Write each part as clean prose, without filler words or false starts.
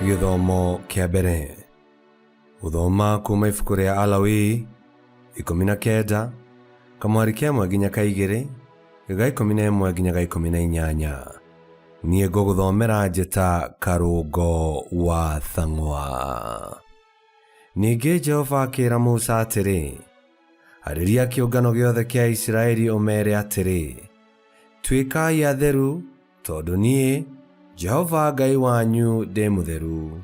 Githomo kia mbere. Guthoma kuma ibuku ria Alawi 19 kamwari kemwe nginya kaigiri ga 11 nginya ga 18. Nie nguguthomera njita Karungo wa Thang'wa. Ningi Jehova akira Musa atiri, hariria kiungano giothe kia Isiraeli umere atiri, tuikai atheru tondu nie Jehova Ngai wanyu ndi mutheru.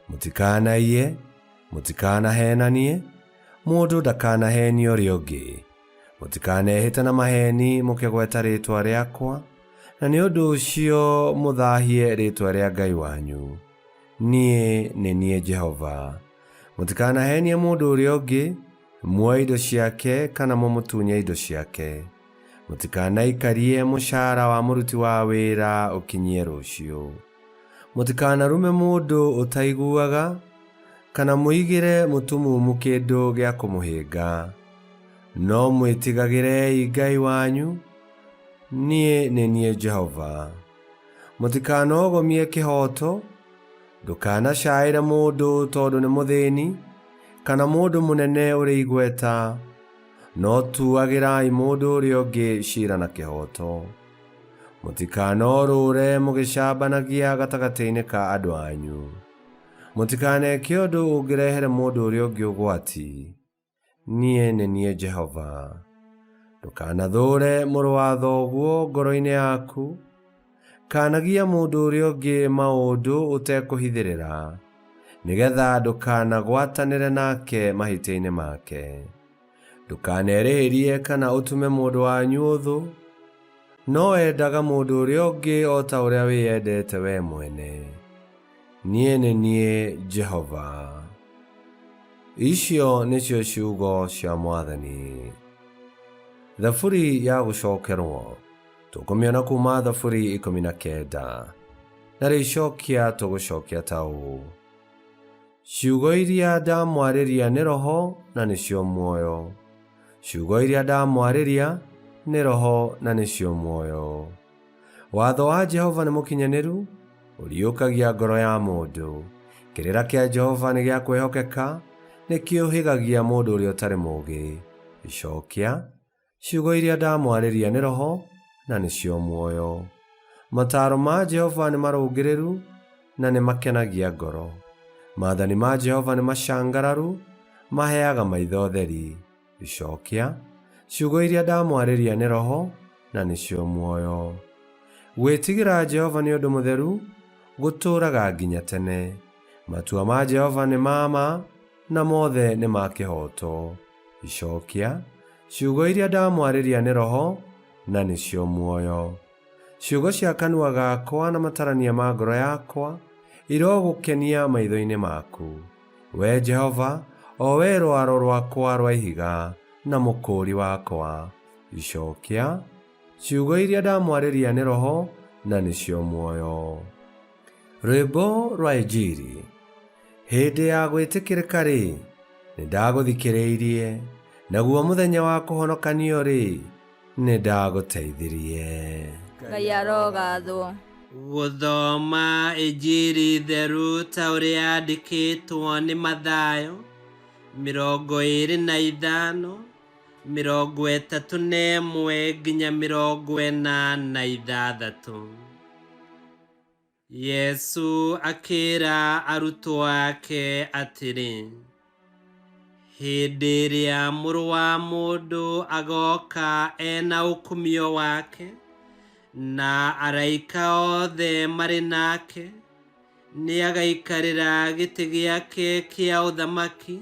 Mutikanaie, mutikanahenanie, mundu ndakanahenie uria ungi. Mutikanehita na maheni mukigweta ritwa riakwa, na ni undu ucio muthahie ritwa ria Ngai wanyu. Nie ni nie Jehova. Mutikanahenie mundu uria ungi, muoe indo ciake kana mumutunye indo ciake. Mutikanaikarie mushara wa muruti wa wira ukinyie rucio. Mutikanarume mundu utaiguaga kana muigire mutumumu kindu gia kumuhinga. No mwitigagirei Ngai wanyu. Nie ni nie Jehova. Mutikanogomie kihoto, ndukanacaire mundu tondu ni muthini kana mundu munene uri igweta. No tuagirai mundu uria ungi cira na kihoto. Mutikanorure mugicambanagia gatagati-ini ka andu anyu. Mutikaneke undu ungirehere mundu uria ungi ugwati. Nie ni nie Jehova. Ndukanathure muru wa thoguo ngoro-ini yaku, kanagia mundu uria ungi maundu utekuhithirira, nigetha ndukanagwatanire nake mahĩtia-inĩ make. Ndukanerĩhĩrie kana utume mundu wanyu uthu, no endaga mundu uria ungi o ta uria wiyendete we mwene. Nie ni nie Jehova. Icio nicio ciugo cia Mwathani. Thaburi ya gucokerwo tukumiona kuma Thaburi 19, na ricokia tugucokia ta uu: ciugo iria ndamwarĩria nĩ roho na nĩcio muoyo. Ciugo iria ndamwarĩria nĩ roho na nĩcio muoyo. Watho wa Jehova nĩ mũkinyanĩru, ũriũkagia ngoro ya mũndũ. Kĩrĩra kĩa Jehova nĩ gĩa kwĩhokeka, nĩkĩũhĩgagia mũndũ ũrĩa ũtarĩ mũũgĩ. Icokia: ciugo iria ndamwarĩria nĩ roho na nĩcio muoyo. Mataaro ma Jehova nĩ marũngĩrĩru na nĩ makenagia ngoro. Maathani ma Jehova nĩ macangararu, maheaga maitho theri. Icokia: ciugo iria ndamwarĩria nĩ roho na nĩcio muoyo. Gwĩtigĩra Jehova nĩ ũndũ mũtheru, gũtũũraga nginya tene. Matua ma Jehova nĩ ma na mothe nĩ ma kĩhooto. Icokia: ciugo iria ndamwarĩria nĩ roho na nĩcio muoyo. Ciugo cia kanua gakwa na matarania ma ngoro yakwa irogũkenia maitho-inĩ maku. We Jehova, o we rwaro rwakwa rwa ihiga na mũkũũri wakwa. Icokia: ciugo iria ndamwarĩria nĩ roho na nĩcio muoyo. Rwĩmbo rwa Injili. Hĩndĩ ya gwĩtĩkĩrĩka-rĩ, nĩndagũthikĩrĩirie, naguo mũthenya wa kũhonokanio-rĩ, nĩndagũteithirie. Ngai arogathwo. Guthoma Injili theru ta ũrĩa yandĩkĩtwo nĩ Mathayo 25, 31 nginya 46. Yesu akĩra arutwo ake atĩrĩ, hĩndĩ ĩrĩa Mũrũ wa Mũndũ agoka ena ũkumio wake na araika othe marĩ nake, nĩagaikarĩra gĩtĩ gĩake kĩa ũthamaki,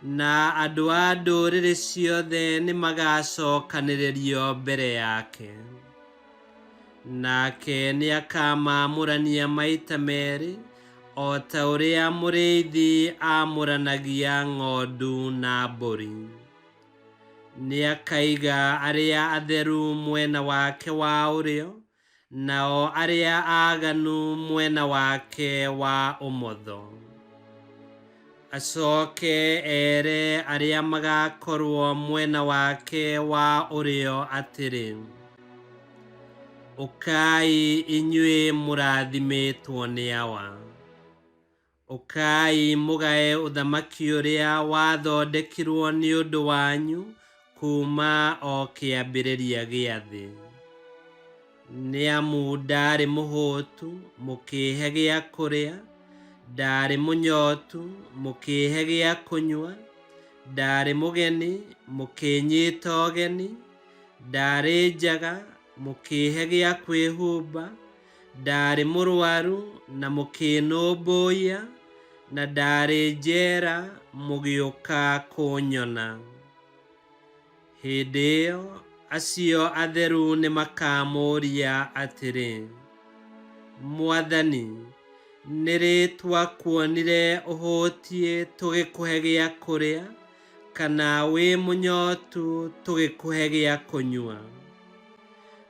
na andũ a ndũrĩrĩ ciothe nĩmagacokanĩrĩrio mbere yake. Nake nĩakamamũrania maita merĩ, o ta ũrĩa mũrĩithi amũranagia ng'ondu na mbũri. Nĩakaiga arĩa atheru mwena wake wa ũrĩo, nao arĩa aaganu mwena wake wa ũmotho. Acoke ere arĩa magakorwo mwena wake wa ũrĩo atĩrĩ, Ukai inyue mũrathimĩtwo nĩ awa, Ukai mugae uthamaki uria wathondekirwo ni undu wanyu kuma o kiambiriria gia thi. Ni amu ndari muhutu mukihe gia kuria, ndari munyotu mukihe gia kunywa, ndari mugeni mukinyita ugeni, ndari njaga mukihe gia kwihumba, ndari murwaru na mukinumbuya, na ndari njera mugiuka kunyona. Hindi iyo acio atheru ni makamuria atiri, Mwathani, ni ri twakuonire uhutie tugikuhe gia kuria, kana wi munyotu tugikuhe gia kunywa?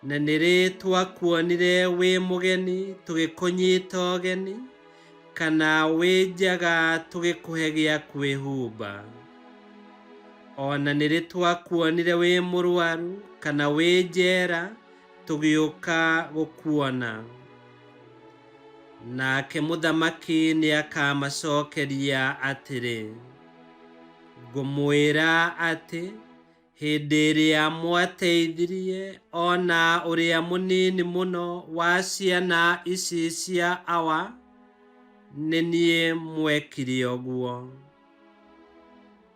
Na ni ri twakuonire wi mugeni tugikunyita ugeni, kana wi njaga tugikuhe gia kwihumba? Ona ni ri twakuonire wi murwaru kana wi njera tugiuka gukuona? Nake muthamaki ni akamacokeria atiri, ngumwira ati hindi iria mwateithirie ona uria munini muno wa ciana ici cia awa, ni nie mwekire uguo.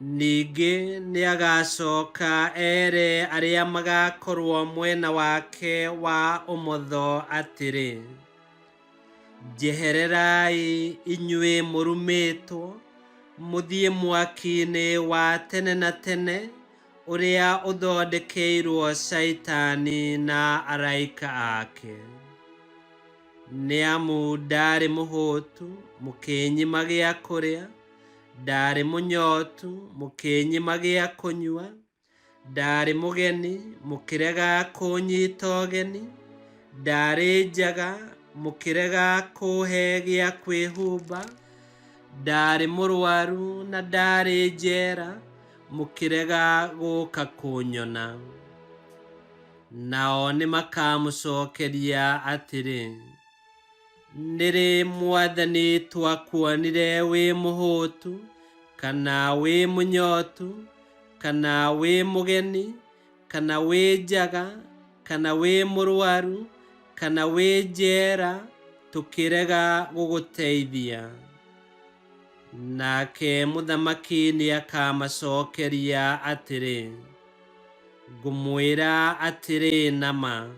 Ningi ni agacoka ere aria magakorwo mwena wake wa umotho atiri, njehererai inyui murumitwo, muthie mwaki-ini wa tene na tene uria uthondekeirwo Shaitani na araika ake. Ni amu ndari muhutu mukinyima gia kuria, ndari munyotu mukinyima gia kunywa, ndari mugeni mukirega kunyita ugeni, ndari njaga mukirega kuhe gia kwihumba, ndari murwaru na ndari njera mukirega guka kunyona. Nao ni makamucokeria atiri, ni ri Mwathani twakuonire wi muhutu, kana wi munyotu, kana wi mugeni, kana wi njaga, kana wi murwaru, kana wi njera tukirega guguteithia? Nake muthamaki ni akamacokeria atiri, ngumwira atiri nama,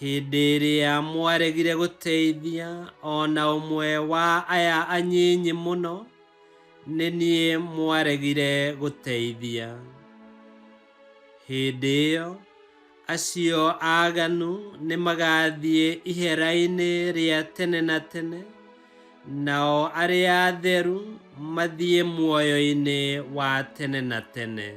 hindi iria mwaregire guteithia ona umwe wa aya anyinyi muno, ni nie mwaregire guteithia. Hindi iyo acio aganu ni magathie ihera-ini ria tene na tene, nao aria atheru mathie muoyo-ini wa tene na tene.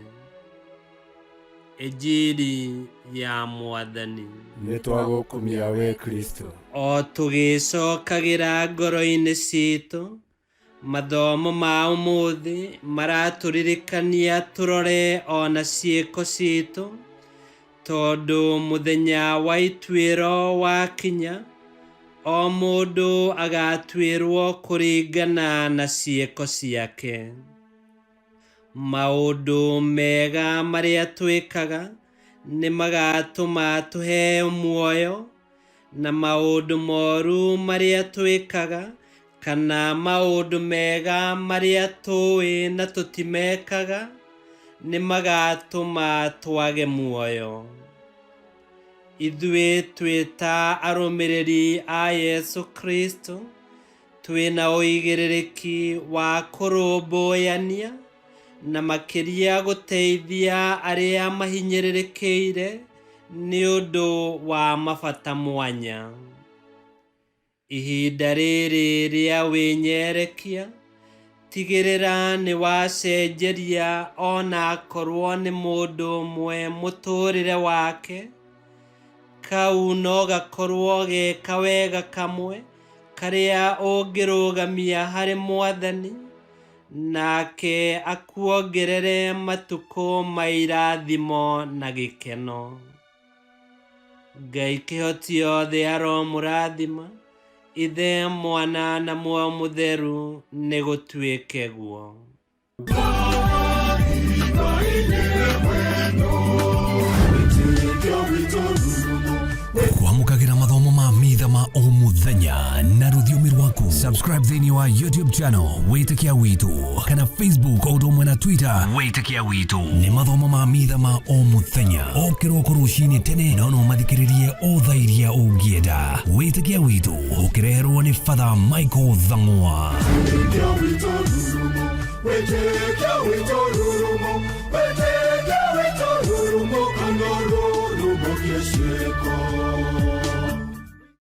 Injili ya Mwathani. Nĩ twagũkumia we Kristo. O tugicokagira ngoro-ini citu, mathomo ma umuthi maraturirikania turore ona ciiko citu, tondu muthenya wa ituiro wakinya, o mundu agatuirwo kuringana na ciiko ciake. Maundu mega maria twikaga ni magatuma tuheo muoyo, na maundu moru maria twikaga kana maundu mega maria tui na tutimekaga ni magatuma twage muoyo. Ithuĩ twita arumiriri a Yesu Kristo twina uigĩrĩrĩki wa kũrũmbũyania na makiria guteithia aria mahinyĩrĩrĩkĩire ni ũndũ wa mabata mwanya. Ihinda rĩrĩ rĩa wĩnyerekia, tigĩrĩra nĩ wacenjeria ona akorwo nĩ mũndũ ũmwe mũtũrĩre wake, kau no gakorwo ge kawega kamwe karia ũngĩrũgamia harĩ Mwathani, nake akuongerere matuko ma irathimo na gĩkeno. Ngai kĩhoti yothe aromũrathima, Ithe Mwana na Muoyo Mutheru nĩ gũtuĩke guo. Kwamũkagĩra mathomo ma mitha ma o mũthenya na rũthiomi rwaku. Subscribe thĩinĩ wa YouTube channel Wĩtĩkia Witũ kana Facebook o ũndũ ũmwe na Twitter Wĩtĩkia Witũ. Nĩ mathomo ma mitha ma o mũthenya o kĩroko rũcinĩ tene, no mathikĩrĩrie o thaa iria ũngĩenda. Wĩtĩkia Witũ ũkĩreherwo nĩ Father Michael Thang'wa. Wĩtĩkia Witũ rurumo, kana rurumo kĩciĩko.